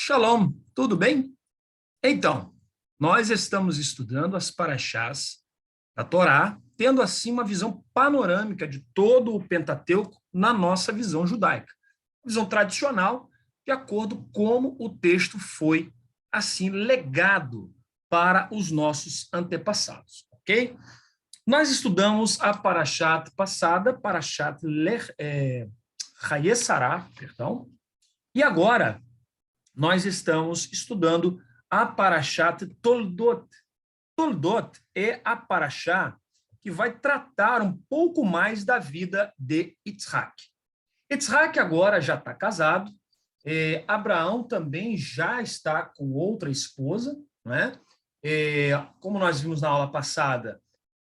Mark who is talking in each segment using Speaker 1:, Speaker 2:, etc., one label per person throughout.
Speaker 1: Shalom, tudo bem? Então, nós estamos estudando as paraxás da Torá, tendo assim uma visão panorâmica de todo o Pentateuco na nossa visão judaica. Visão tradicional, de acordo com como o texto foi assim legado para os nossos antepassados, ok? Nós estudamos a paraxá passada, paraxá Chayei Sarah, perdão, e agora nós estamos estudando a Parashat Toldot. Toldot é a Parashá que vai tratar um pouco mais da vida de Yitzhak. Yitzhak agora já está casado, Abraão também já está com outra esposa, né? Como nós vimos na aula passada,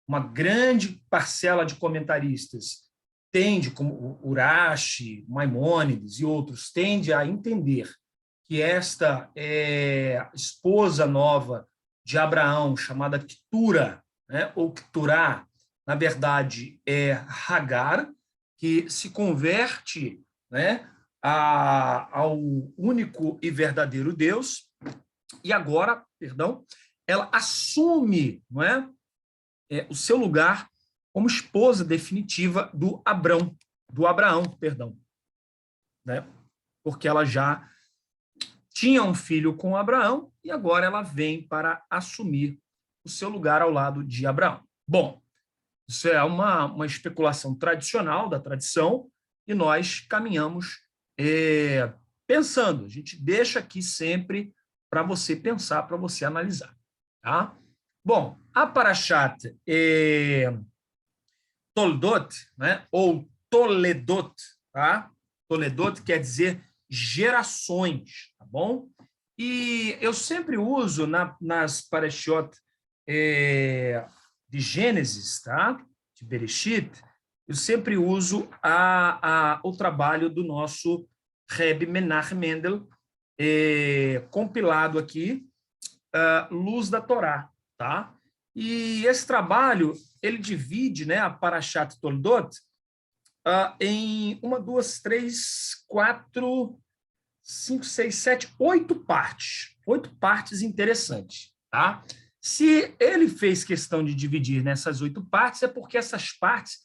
Speaker 1: uma grande parcela de comentaristas tende, como Urashi, Maimônides e outros, tende a entender que esta esposa nova de Abraão, chamada Ketura, né, ou Keturá, na verdade é Hagar, que se converte, né, ao único e verdadeiro Deus, e agora, perdão, ela assume, não é, o seu lugar como esposa definitiva do Abraão, perdão, né, porque ela já tinha um filho com Abraão e agora ela vem para assumir o seu lugar ao lado de Abraão. Bom, isso é uma especulação tradicional da tradição e nós caminhamos pensando. A gente deixa aqui sempre para você pensar, para você analisar. Tá? Bom, a Parashat Toldot, né, ou Toledot, tá? Toledot quer dizer gerações, tá bom? E eu sempre uso nas parashiot de Gênesis, tá? De Bereshit, eu sempre uso o trabalho do nosso Rebbe Menachem Mendel, compilado aqui, Luz da Torá, tá? E esse trabalho, ele divide, né, a Parashat Toldot em 1, 2, 3, 4, 5, 6, 7, 8 partes. 8 partes interessantes, tá? Se ele fez questão de dividir nessas 8 partes, é porque essas partes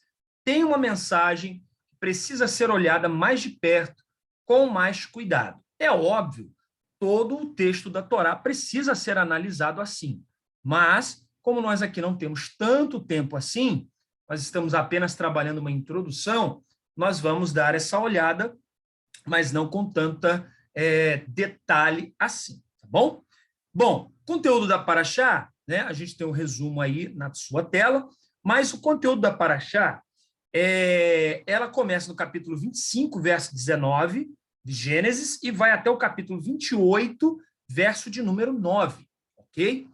Speaker 1: têm uma mensagem que precisa ser olhada mais de perto, com mais cuidado. É óbvio, todo o texto da Torá precisa ser analisado assim, mas, como nós aqui não temos tanto tempo assim, nós estamos apenas trabalhando uma introdução, nós vamos dar essa olhada, mas não com tanta detalhe assim, tá bom? Bom, conteúdo da Parashá, né, a gente tem um resumo aí na sua tela, mas o conteúdo da Parashá, ela começa no capítulo 25, verso 19 de Gênesis, e vai até o capítulo 28, verso de número 9, ok?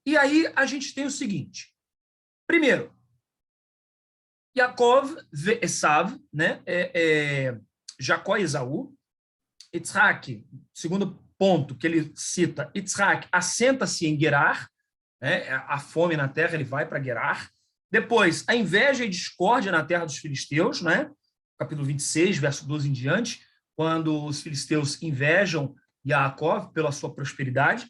Speaker 1: E aí a gente tem o seguinte, primeiro, Yaakov ve Esav, né? Jacó e Esaú. Yitzhak, segundo ponto que ele cita, Yitzhak assenta-se em Gerar, né? A fome na terra, ele vai para Gerar. Depois, a inveja e discórdia na terra dos filisteus, né? Capítulo 26, verso 12 em diante, quando os filisteus invejam Yaakov pela sua prosperidade.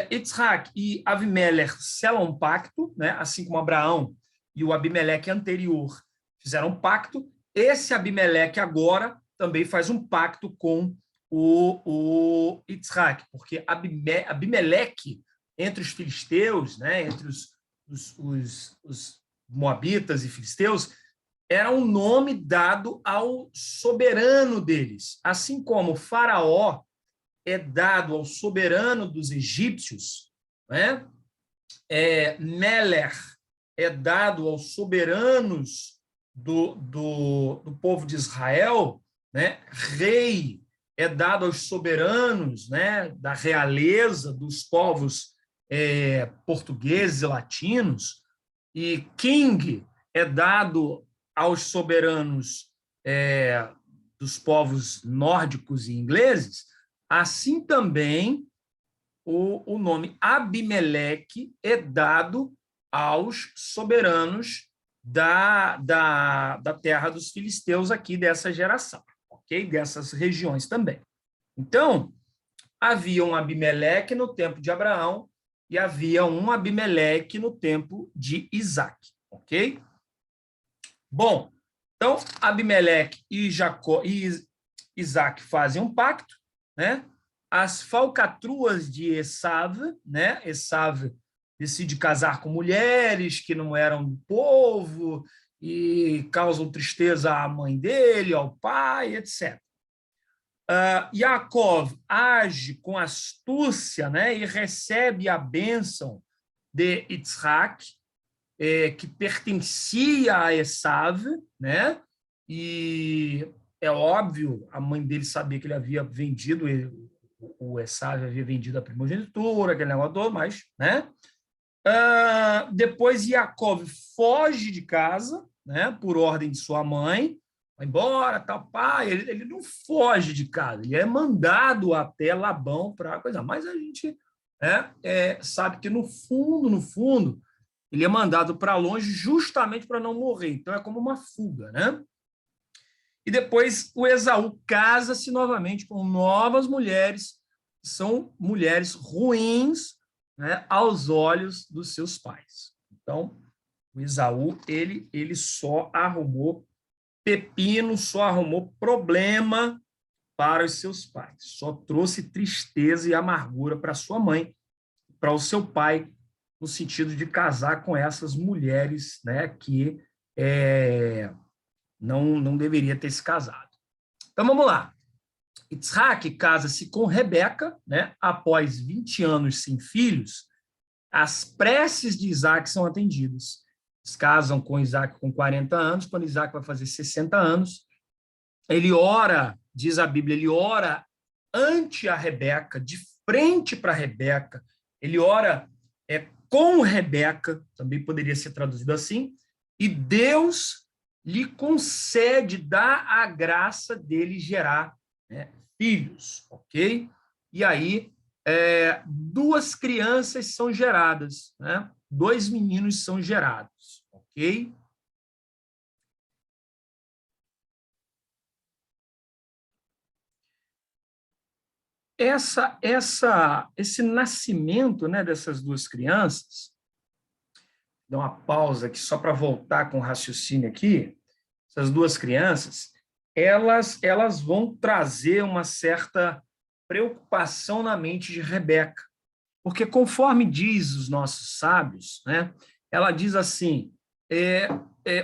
Speaker 1: Yitzhak e Avimelech selam um pacto, né? Assim como Abraão e o Abimeleque anterior fizeram um pacto, esse Abimeleque agora também faz um pacto com o Yitzhak, porque Abimeleque, entre os filisteus, né, entre os moabitas e filisteus, era um nome dado ao soberano deles, assim como Faraó é dado ao soberano dos egípcios, né? Meler é dado aos soberanos do povo de Israel, né? Rei é dado aos soberanos, né, da realeza dos povos portugueses e latinos, e king é dado aos soberanos dos povos nórdicos e ingleses. Assim também o nome Abimeleque é dado aos soberanos da terra dos filisteus aqui dessa geração, ok? Dessas regiões também. Então, havia um Abimeleque no tempo de Abraão e havia um Abimeleque no tempo de Isaac, ok? Bom, então Abimeleque e Jacó e Isaac fazem um pacto, né? As falcatruas de Esav, né? Esav decide casar com mulheres que não eram do povo e causam tristeza à mãe dele, ao pai, etc. Yaakov age com astúcia, né? E recebe a bênção de Yitzhak, que pertencia a Esav, né? E é óbvio, a mãe dele sabia que ele havia vendido, o Esav havia vendido a primogenitura, aquele negócio todo, mas, né? Depois Yaakov foge de casa, né? Por ordem de sua mãe, vai embora, tal, pai. Ele não foge de casa, ele é mandado até Labão para coisa. Mas a gente sabe que no fundo, ele é mandado para longe justamente para não morrer. Então é como uma fuga, né? E depois o Esaú casa-se novamente com novas mulheres, que são mulheres ruins, né, aos olhos dos seus pais. Então, o Esaú, ele só arrumou pepino, só arrumou problema para os seus pais. Só trouxe tristeza e amargura para sua mãe, para o seu pai, no sentido de casar com essas mulheres, né, que não deveria ter se casado. Então, vamos lá. Yitzhak casa-se com Rebeca, né? Após 20 anos sem filhos, as preces de Isaac são atendidas. Eles casam com Isaac com 40 anos, quando Isaac vai fazer 60 anos, ele ora, diz a Bíblia, ele ora ante a Rebeca, de frente para Rebeca, ele ora com Rebeca, também poderia ser traduzido assim, e Deus lhe concede, dá a graça dele gerar, né, filhos, ok? E aí, duas crianças são geradas, né? 2 meninos são gerados, ok? Esse nascimento, né, dessas duas crianças, dá uma pausa aqui só para voltar com o raciocínio aqui, essas duas crianças, elas vão trazer uma certa preocupação na mente de Rebeca, porque conforme diz os nossos sábios, né, ela diz assim,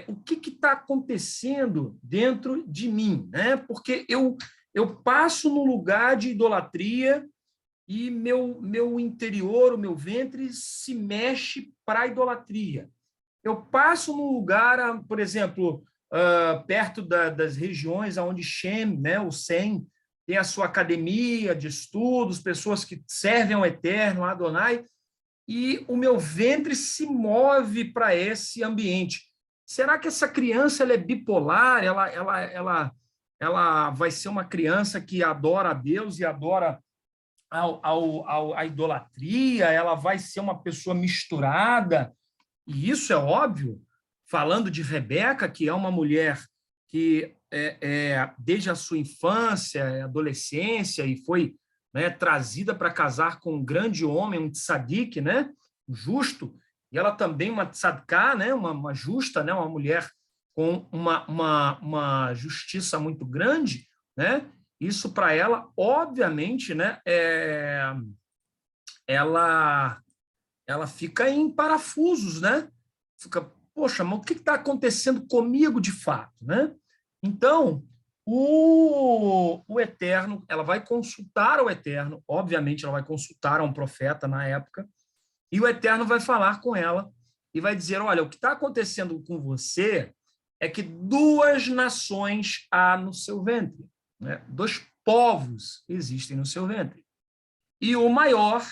Speaker 1: o que está acontecendo dentro de mim, né? Porque eu passo num lugar de idolatria e meu interior, o meu ventre se mexe para a idolatria. Eu passo num lugar, por exemplo, perto das regiões onde Shem, né, o Sem, tem a sua academia de estudos, pessoas que servem ao Eterno, a Adonai, e o meu ventre se move para esse ambiente. Será que essa criança ela é bipolar? Ela vai ser uma criança que adora a Deus e adora a idolatria? Ela vai ser uma pessoa misturada? E isso é óbvio, falando de Rebeca, que é uma mulher que, desde a sua infância, adolescência, e foi, né, trazida para casar com um grande homem, um tzadik, né, um justo, e ela também uma tzadká, né, uma justa, né, uma mulher com uma justiça muito grande, né, isso para ela, obviamente, né, ela fica em parafusos, né? Fica, poxa, mas o que está acontecendo comigo de fato, né? Então, o Eterno, ela vai consultar o Eterno, obviamente ela vai consultar um profeta na época, e o Eterno vai falar com ela e vai dizer, olha, o que está acontecendo com você é que 2 nações há no seu ventre, né? 2 povos existem no seu ventre. E o maior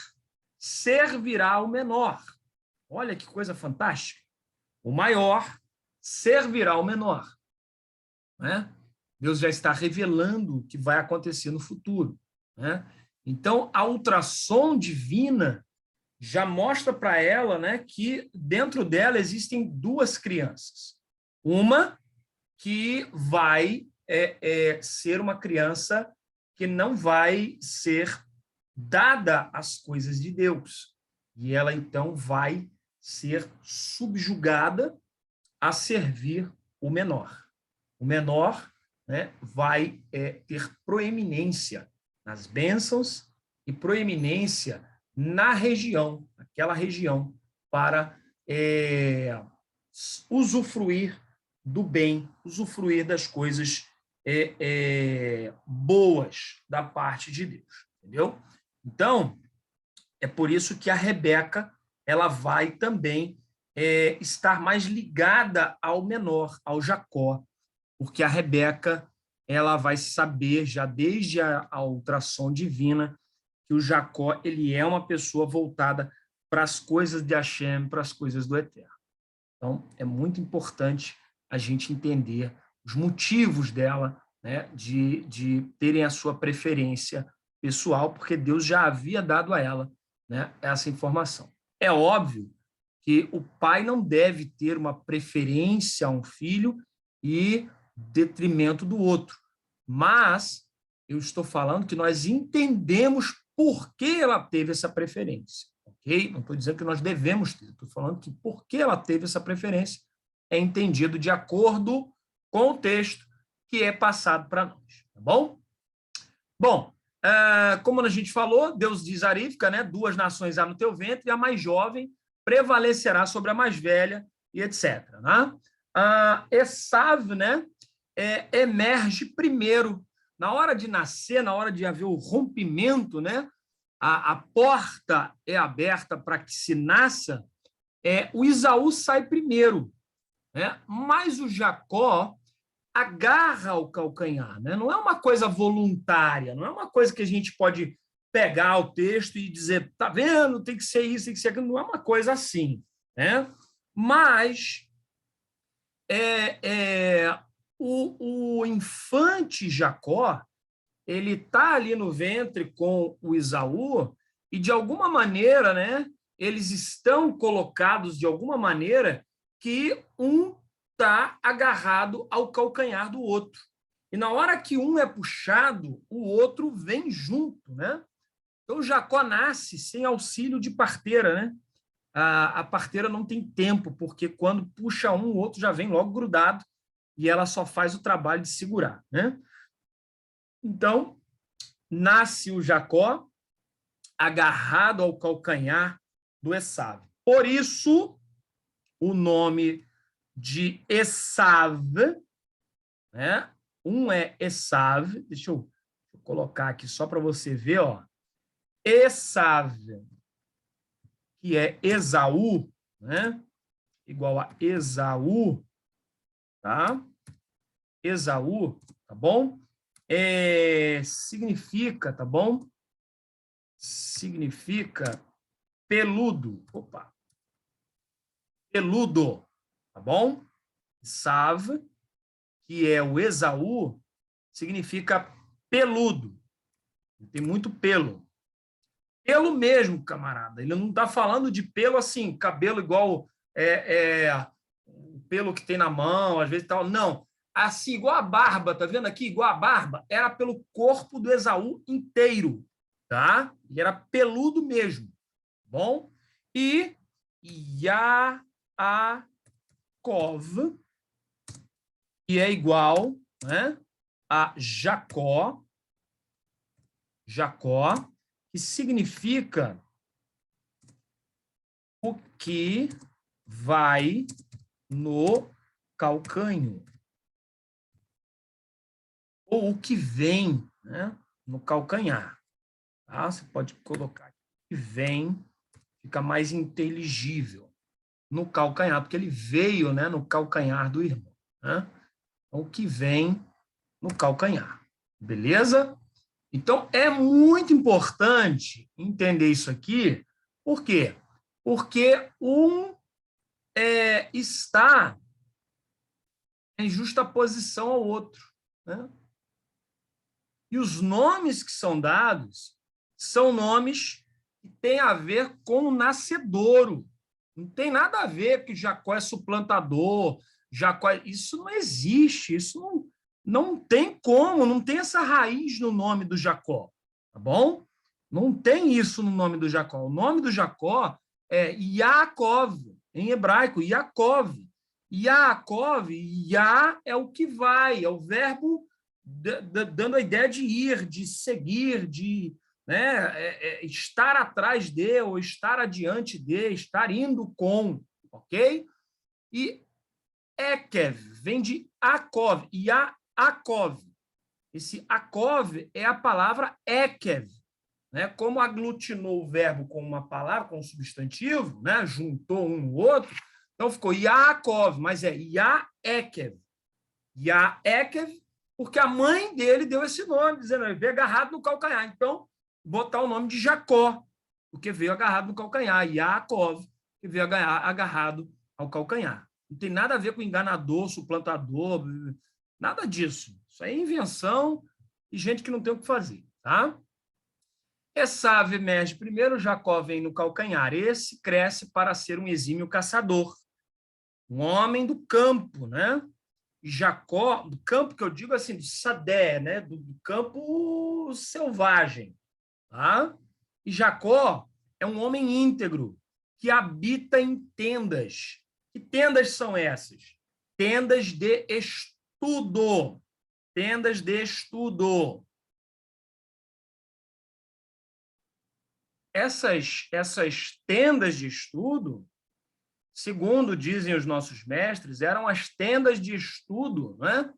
Speaker 1: servirá ao menor. Olha que coisa fantástica. O maior servirá ao menor. Né? Deus já está revelando o que vai acontecer no futuro. Né? Então, a ultrassom divina já mostra para ela, né, que dentro dela existem 2 crianças. Uma que vai ser uma criança que não vai ser dada as coisas de Deus. E ela, então, vai ser subjugada a servir o menor. O menor, né, vai ter proeminência nas bênçãos e proeminência na região, aquela região, para usufruir do bem, usufruir das coisas boas da parte de Deus, entendeu? Então, é por isso que a Rebeca ela vai também estar mais ligada ao menor, ao Jacó, porque a Rebeca ela vai saber já desde a ultrassom divina que o Jacó ele é uma pessoa voltada para as coisas de Hashem, para as coisas do Eterno. Então, é muito importante a gente entender os motivos dela, né, de terem a sua preferência pessoal, porque Deus já havia dado a ela, né, essa informação. É óbvio que o pai não deve ter uma preferência a um filho e detrimento do outro, mas eu estou falando que nós entendemos por que ela teve essa preferência, ok? Não estou dizendo que nós devemos ter, estou falando que por que ela teve essa preferência é entendido de acordo com o texto que é passado para nós, tá bom? Bom, como a gente falou, Deus diz a Rivka, né? 2 nações há no teu ventre, e a mais jovem prevalecerá sobre a mais velha, e etc. Né? Esav, né? Emerge primeiro. Na hora de nascer, na hora de haver o rompimento, né? A porta é aberta para que se nasça, o Esaú sai primeiro, né? Mas o Jacó agarra o calcanhar, né? Não é uma coisa voluntária, não é uma coisa que a gente pode pegar o texto e dizer, tá vendo, tem que ser isso, tem que ser aquilo, não é uma coisa assim, né? Mas o infante Jacó, ele está ali no ventre com o Esaú e, de alguma maneira, né, eles estão colocados de alguma maneira que um está agarrado ao calcanhar do outro. E na hora que um é puxado, o outro vem junto, né? Então, Jacó nasce sem auxílio de parteira, né? A parteira não tem tempo, porque quando puxa um, o outro já vem logo grudado e ela só faz o trabalho de segurar, né? Então, nasce o Jacó agarrado ao calcanhar do Esav. Por isso, o nome de Esav, né? Um é Esav, deixa eu colocar aqui só para você ver, ó. Esav, que é Esaú, né? Igual a Esaú, tá? Esaú, tá bom? Significa, tá bom? Significa peludo. Opa! Peludo, tá bom? Sav, que é o Esaú, significa peludo. Tem muito pelo. Pelo mesmo, camarada. Ele não está falando de pelo assim, cabelo igual o pelo que tem na mão, às vezes tal. Não. Assim, igual a barba, tá vendo aqui? Igual a barba, era pelo corpo do Esaú inteiro, tá? E era peludo mesmo, bom? E Yaakov, que é igual, né, a Jacó, que significa o que vai no calcanho, ou o que vem, né, no calcanhar. Tá? Você pode colocar aqui, que vem, fica mais inteligível, no calcanhar, porque ele veio, né, no calcanhar do irmão. Né? Então, o que vem no calcanhar. Beleza? Então, é muito importante entender isso aqui. Por quê? Porque um está em justaposição ao outro. Né? E os nomes que são dados são nomes que têm a ver com o nascedouro. Não tem nada a ver que Jacó é suplantador, Jacó... Isso não existe, não tem como, não tem essa raiz no nome do Jacó, tá bom? Não tem isso no nome do Jacó. O nome do Jacó é Yaakov, em hebraico, Yaakov. Yaakov, Ya é o que vai, é o verbo dando a ideia de ir, de seguir, de, né, estar atrás de, ou estar adiante de, estar indo com, ok? E Ekev vem de Akov, Yaakov. Esse Akov é a palavra Ekev, né? Como aglutinou o verbo com uma palavra, com um substantivo, né? Juntou um no outro, então ficou Yaakov, mas é Yaekev. Yaekev, porque a mãe dele deu esse nome, dizendo ele veio agarrado no calcanhar. Então, botar o nome de Jacó, porque veio agarrado no calcanhar. Yaakov, que veio agarrado ao calcanhar. Não tem nada a ver com enganador, suplantador, nada disso. Isso aí é invenção e gente que não tem o que fazer, tá? Esav emerge primeiro, Jacó vem no calcanhar. Esse cresce para ser um exímio caçador, um homem do campo, né? E Jacó, do campo que eu digo assim, do sadé, né? Do campo selvagem, tá? E Jacó é um homem íntegro que habita em tendas. Que tendas são essas? Tendas de estudo. Tendas de estudo. Essas tendas de estudo, segundo dizem os nossos mestres, eram as tendas de estudo, né,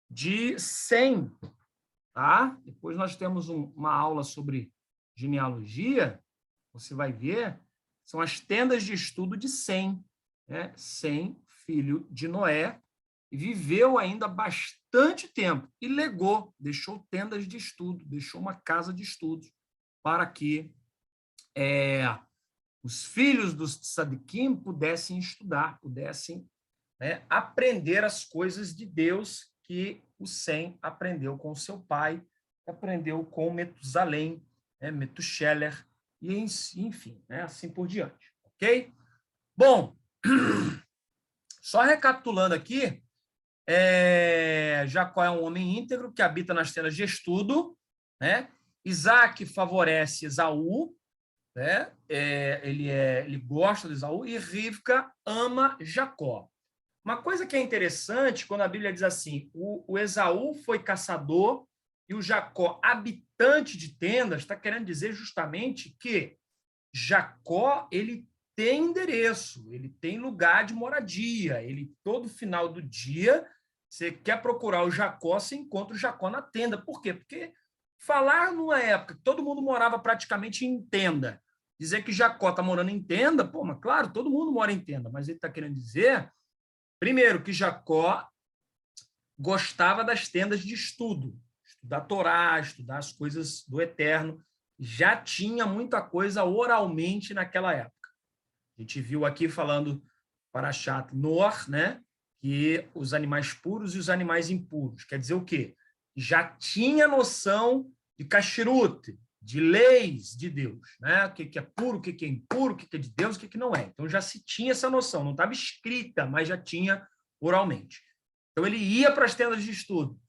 Speaker 1: de Sem. Tá? Depois nós temos uma aula sobre genealogia, você vai ver, são as tendas de estudo de Sem. Né? Sem, filho de Noé, e viveu ainda bastante tempo e legou, deixou tendas de estudo, deixou uma casa de estudos para que os filhos dos tzadikim pudessem estudar, pudessem, né, aprender as coisas de Deus que o Sem aprendeu com seu pai, aprendeu com Metusalém, né, Metusheler, e enfim, né, assim por diante. Ok? Bom, só recapitulando aqui, Jacó é um homem íntegro que habita nas tendas de estudo, né? Isaac favorece Esaú, né? Ele gosta de Esaú, e Rivca ama Jacó. Uma coisa que é interessante, quando a Bíblia diz assim, o Esaú foi caçador e o Jacó habitante de tendas, está querendo dizer justamente que Jacó ele tem endereço, ele tem lugar de moradia, ele todo final do dia, você quer procurar o Jacó, você encontra o Jacó na tenda. Por quê? Porque falar numa época que todo mundo morava praticamente em tenda, dizer que Jacó está morando em tenda, pô, mas claro, todo mundo mora em tenda, mas ele está querendo dizer, primeiro, que Jacó gostava das tendas de estudo, estudar a Torá, estudar as coisas do Eterno, já tinha muita coisa oralmente naquela época. A gente viu aqui falando para Parashat Noach, né, que os animais puros e os animais impuros. Quer dizer o quê? Já tinha noção de kashrut, de leis de Deus, né? O que é puro, o que é impuro, o que é de Deus, o que não é. Então já se tinha essa noção, não estava escrita, mas já tinha oralmente. Então ele ia para as tendas de estudo.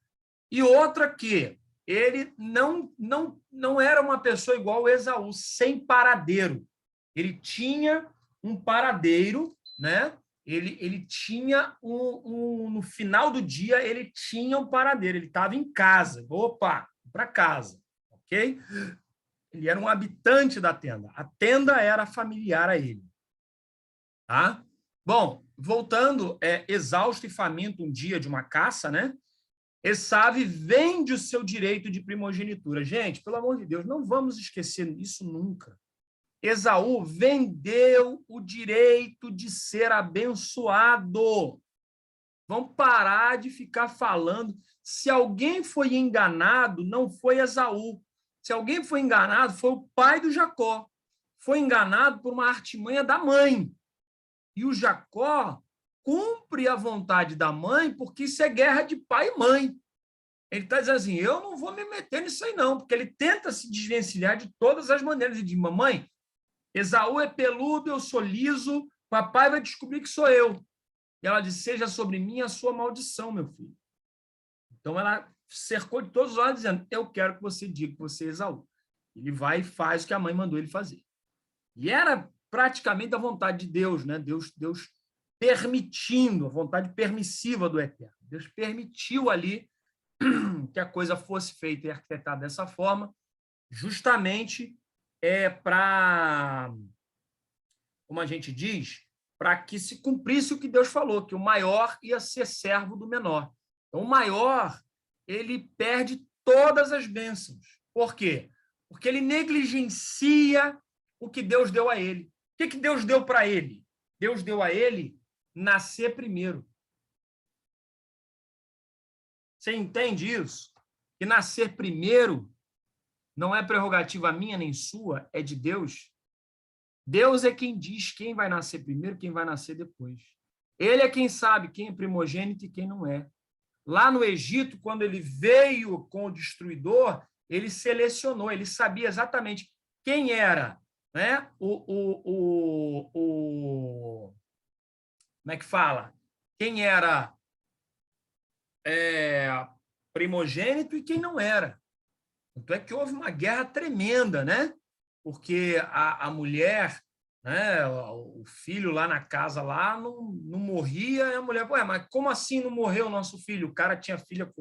Speaker 1: E outra que ele não era uma pessoa igual o Esaú, sem paradeiro. Ele tinha um paradeiro, né? Ele tinha no final do dia, ele tinha um paradeiro, ele estava em casa. Opa, para casa, ok? Ele era um habitante da tenda. A tenda era familiar a ele. Tá? Bom, voltando, exausto e faminto um dia de uma caça, né? Esav vende o seu direito de primogenitura. Gente, pelo amor de Deus, não vamos esquecer isso nunca. Esaú vendeu o direito de ser abençoado. Vamos parar de ficar falando. Se alguém foi enganado, não foi Esaú. Se alguém foi enganado, foi o pai do Jacó. Foi enganado por uma artimanha da mãe. E o Jacó cumpre a vontade da mãe, porque isso é guerra de pai e mãe. Ele está dizendo assim, eu não vou me meter nisso aí não, porque ele tenta se desvencilhar de todas as maneiras. Ele diz, mamãe, Esaú é peludo, eu sou liso, papai vai descobrir que sou eu. E ela diz, seja sobre mim a sua maldição, meu filho. Então ela cercou de todos os lados, dizendo, eu quero que você diga que você é Esaú. Ele vai e faz o que a mãe mandou ele fazer. E era praticamente a vontade de Deus, né? Deus permitindo, a vontade permissiva do Eterno. Deus permitiu ali que a coisa fosse feita e arquitetada dessa forma, justamente para, como a gente diz, para que se cumprisse o que Deus falou, que o maior ia ser servo do menor. Então, o maior, ele perde todas as bênçãos. Por quê? Porque ele negligencia o que Deus deu a ele. O que Deus deu para ele? Deus deu a ele nascer primeiro. Você entende isso? Que nascer primeiro não é prerrogativa minha nem sua, é de Deus. Deus é quem diz quem vai nascer primeiro, quem vai nascer depois. Ele é quem sabe quem é primogênito e quem não é. Lá no Egito, quando ele veio com o destruidor, ele selecionou, ele sabia exatamente quem era, né? Como é que fala? Quem era primogênito e quem não era. Tanto é que houve uma guerra tremenda, né? Porque a mulher, né, o filho lá na casa lá não morria, e a mulher, ué, mas como assim não morreu o nosso filho? O cara tinha filho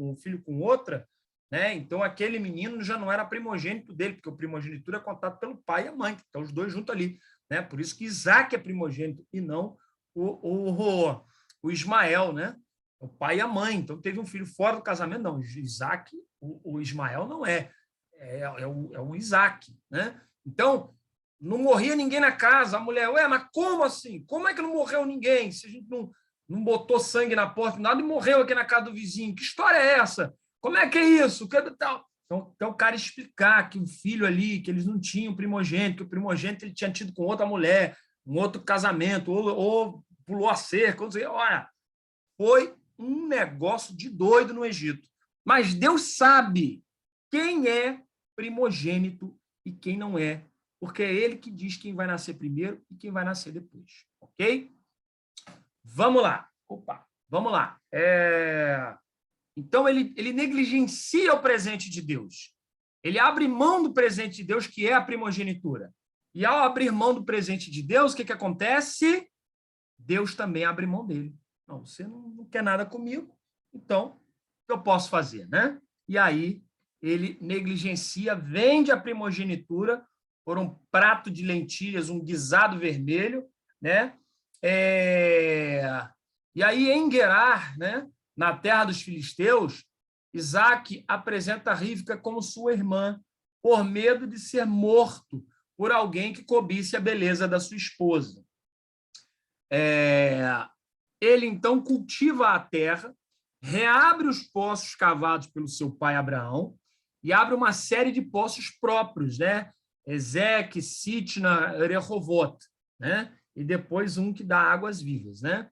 Speaker 1: com outra, né? Então aquele menino já não era primogênito dele, porque o primogenitura é contado pelo pai e a mãe, que estão os dois juntos ali, né? Por isso que Isaac é primogênito e não o Ismael, né? O pai e a mãe. Então teve um filho fora do casamento, não. Isaac, o Ismael não é. É o Isaac, né? Então, não morria ninguém na casa. A mulher, ué, mas como assim? Como é que não morreu ninguém? Se a gente não botou sangue na porta, nada, e morreu aqui na casa do vizinho. Que história é essa? Como é que é isso? Que tal? Então, o cara explicar que o filho ali, que eles não tinham primogênito, que o primogênito ele tinha tido com outra mulher, um outro casamento, ou pulou a cerca. Olha, foi um negócio de doido no Egito. Mas Deus sabe quem é primogênito e quem não é, porque é ele que diz quem vai nascer primeiro e quem vai nascer depois, ok? Vamos lá. Vamos lá. Então, ele negligencia o presente de Deus. Ele abre mão do presente de Deus, que é a primogenitura. E ao abrir mão do presente de Deus, o que acontece? Deus também abre mão dele. Não, você não quer nada comigo, então, o que eu posso fazer, né? E aí, ele negligencia, vende a primogenitura por um prato de lentilhas, um guisado vermelho, né? E aí, em Gerar, né? Na terra dos filisteus, Isaac apresenta Rivca como sua irmã, por medo de ser morto por alguém que cobisse a beleza da sua esposa. Ele, então, cultiva a terra, reabre os poços cavados pelo seu pai Abraão e abre uma série de poços próprios, né? Ezeque, Sitna, Rehovot, né? E depois um que dá águas vivas, né?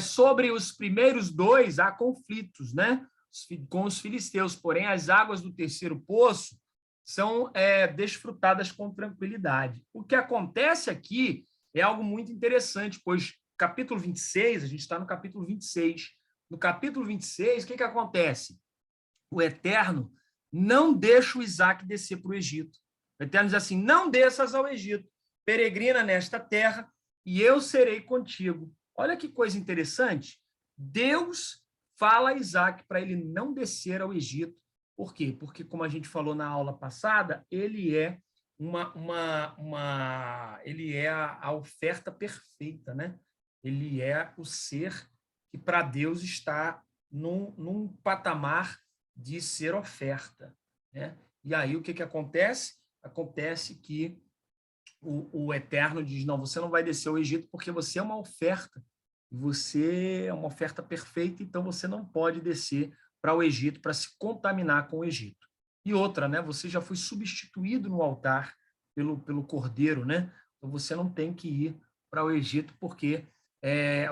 Speaker 1: Sobre os primeiros dois, há conflitos, né? Com os filisteus, porém, as águas do terceiro poço são desfrutadas com tranquilidade. O que acontece aqui é algo muito interessante, pois capítulo 26, a gente está no capítulo 26. No capítulo 26, o que acontece? O Eterno não deixa o Isaac descer para o Egito. O Eterno diz assim, não desças ao Egito, peregrina nesta terra, e eu serei contigo. Olha que coisa interessante. Deus fala a Isaac para ele não descer ao Egito. Por quê? Porque, como a gente falou na aula passada, ele é ele é a oferta perfeita, né? Ele é o ser que para Deus está num patamar de ser oferta, né? E aí o que acontece? Acontece que o Eterno diz, não, você não vai descer ao Egito porque você é uma oferta, você é uma oferta perfeita, então você não pode descer para o Egito para se contaminar com o Egito. E outra, né? Você já foi substituído no altar pelo cordeiro, né? Então você não tem que ir para o Egito porque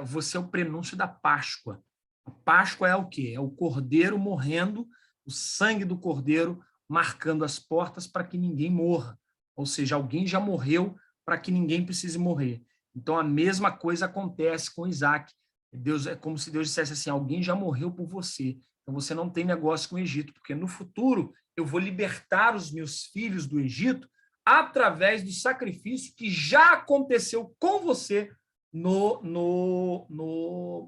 Speaker 1: você é o prenúncio da Páscoa. A Páscoa é o quê? É o cordeiro morrendo, o sangue do cordeiro marcando as portas para que ninguém morra. Ou seja, alguém já morreu para que ninguém precise morrer. Então, a mesma coisa acontece com Isaac. Deus, é como se Deus dissesse assim, alguém já morreu por você, Então, você não tem negócio com o Egito, porque no futuro eu vou libertar os meus filhos do Egito através do sacrifício que já aconteceu com você no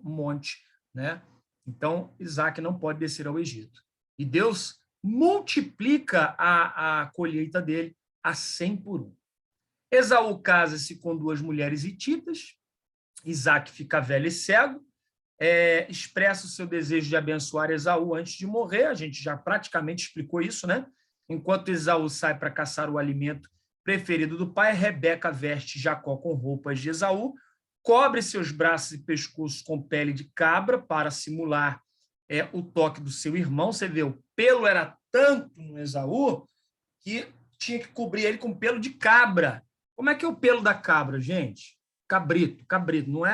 Speaker 1: monte, né? Então, Isaac não pode descer ao Egito. E Deus multiplica a colheita dele a 100 por 1. Esaú casa-se com 2 mulheres hititas, Isaac fica velho e cego, expressa o seu desejo de abençoar Esaú antes de morrer, a gente já praticamente explicou isso, né? Enquanto Esaú sai para caçar o alimento preferido do pai, Rebeca veste Jacó com roupas de Esaú, cobre seus braços e pescoço com pele de cabra para simular o toque do seu irmão. Você vê, o pelo era tanto no Esaú que tinha que cobrir ele com pelo de cabra. Como é que é o pelo da cabra, gente? Cabrito, não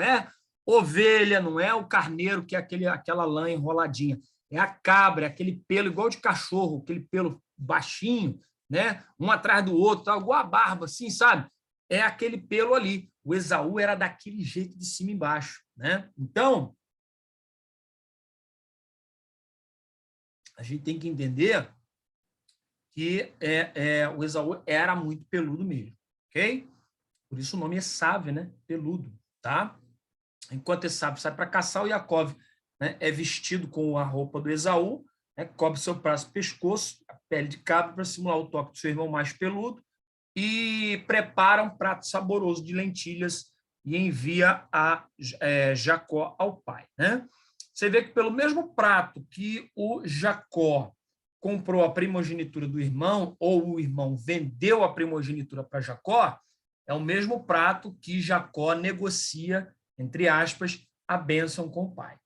Speaker 1: é ovelha, não é o carneiro, que é aquela lã enroladinha. É a cabra, é aquele pelo igual de cachorro, aquele pelo baixinho, né? Um atrás do outro, tá? Igual a barba, assim, sabe? É aquele pelo ali. O Esaú era daquele jeito de cima e embaixo, né? Então, a gente tem que entender que o Esaú era muito peludo mesmo, ok? Por isso o nome é Esaú, né? Peludo, tá? Enquanto Esaú sai para caçar, o Jacó, né, é vestido com a roupa do Esaú, né, cobre seu braço e pescoço, a pele de cabra para simular o toque do seu irmão mais peludo, e prepara um prato saboroso de lentilhas e envia a Jacó ao pai, né? Você vê que pelo mesmo prato que o Jacó comprou a primogenitura do irmão, ou o irmão vendeu a primogenitura para Jacó, é o mesmo prato que Jacó negocia, entre aspas, a bênção com o pai.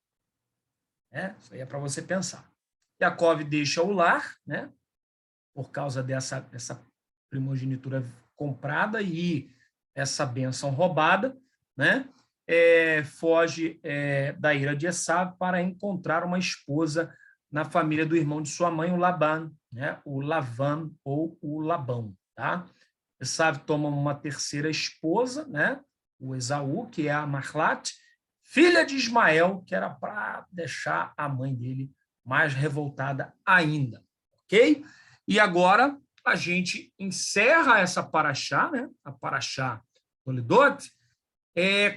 Speaker 1: Isso aí é para você pensar. Jacó deixa o lar, né, por causa dessa primogenitura comprada e essa bênção roubada, né, foge da ira de Esaú para encontrar uma esposa na família do irmão de sua mãe, o Labã, né, o Lavã ou o Labão. Tá? Esaú toma uma terceira esposa, né, o Esaú, que é a Mahlat, filha de Ismael, que era para deixar a mãe dele mais revoltada ainda. Ok? E agora a gente encerra essa paraxá, né, a paraxá Toledot,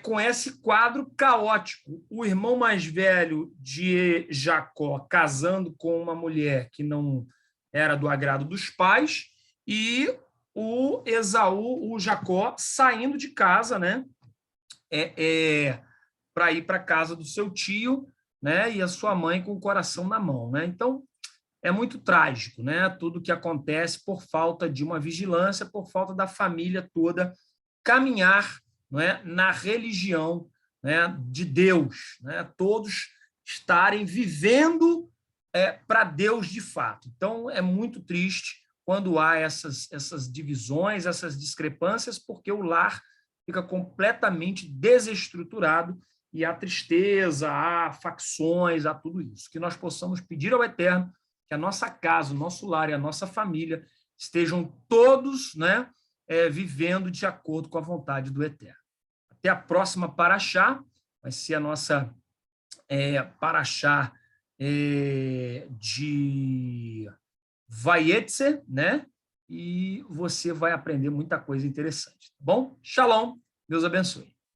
Speaker 1: com esse quadro caótico. O irmão mais velho de Jacó casando com uma mulher que não era do agrado dos pais e o Esaú, o Jacó, saindo de casa, né, para ir para a casa do seu tio, né, e a sua mãe com o coração na mão, né? Então, é muito trágico, né? Tudo que acontece por falta de uma vigilância, por falta da família toda caminhar, não é, na religião, né, de Deus, né? Todos estarem vivendo para Deus de fato. Então, é muito triste quando há essas divisões, essas discrepâncias, porque o lar fica completamente desestruturado e há tristeza, há facções, há tudo isso. Que nós possamos pedir ao Eterno que a nossa casa, o nosso lar e a nossa família estejam todos, né, vivendo de acordo com a vontade do Eterno. Até a próxima paraxá, vai ser a nossa paraxá de Vayetze, né? E você vai aprender muita coisa interessante, tá bom? Shalom, Deus abençoe.